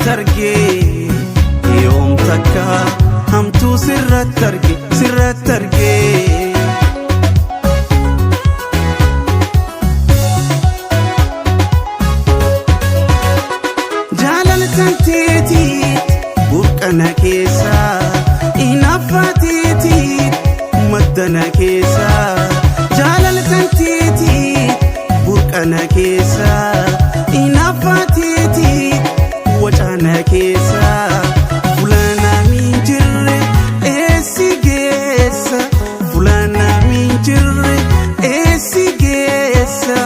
sirratti argee yoom takka hamtuu sirratti argee jaalalatan teetiit burqana keessa inaffateetiit maddana keessa jaalalatan teetiit burqana keessa inaffateetiit wacana keessa fulana minjirre eessi geessa fulana minjirre eessi geessa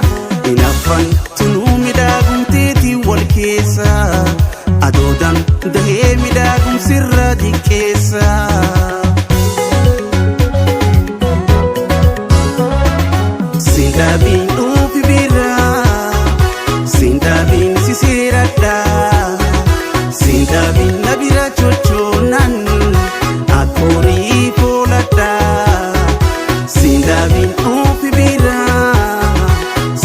inaffan tunuu midhaagumteeti wal keessa adoodan dahee midhaagum sirra diqqeessa sindaabiin dhuufi biraa sindaabiin siseeradha sindaabiin na bira chochoonan akkoorii fooladha sindaabiin dhuufi biraa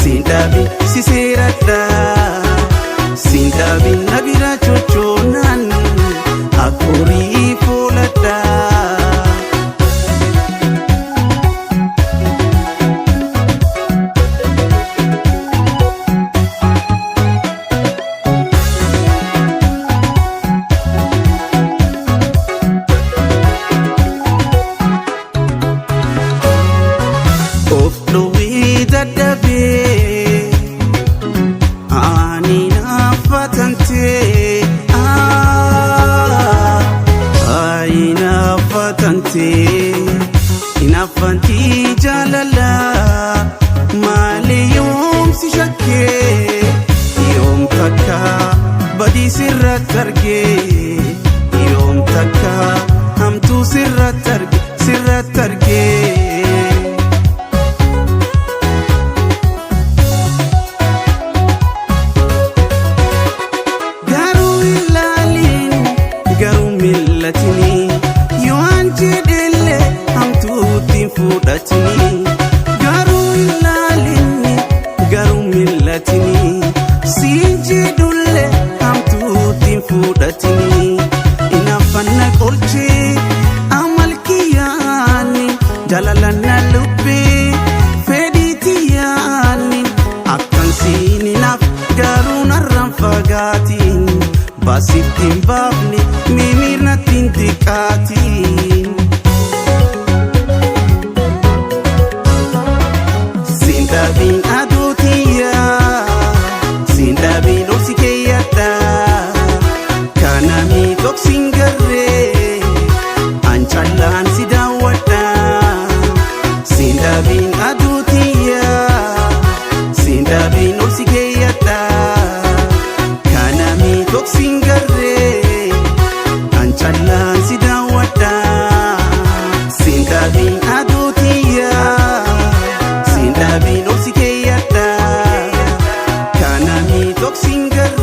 sindaabiin siseeradha sindaabiin na bira chochoonan akkoorii fooladha of dhowwii dadhabee ani naffatantee inaffantii jaalala maali yoomsi shakkee yoom takka badii sirratti argee yoom takka hamtuu sirratti argee garuu ilaalin garuu millatini yoon jedhelle hamtuutiin fudhatini garuu ilaalin garuu millatini siin jedhulle hamtuutiin fudhatini inaffanna qolchee amal kiyyaani jalalanna lubbee fedhiitiyyaani akkan siininaaf garuu narraan fagaatiin baasittiin baafne mimirnattiin xiqqaatiin sindaabiin aduutiyyaa sindaabiin obsi keeyyadha kana miidhoksin garree ancallaan si daawwadha sindaabiin aduutiyyaa sindaabiin obsi keeyyadha kana miidhoksin garree ancallaan si daawwadha sindaabiin aduutiyyaa sindaabiin obsi keeyyadha kana miidhoksin garree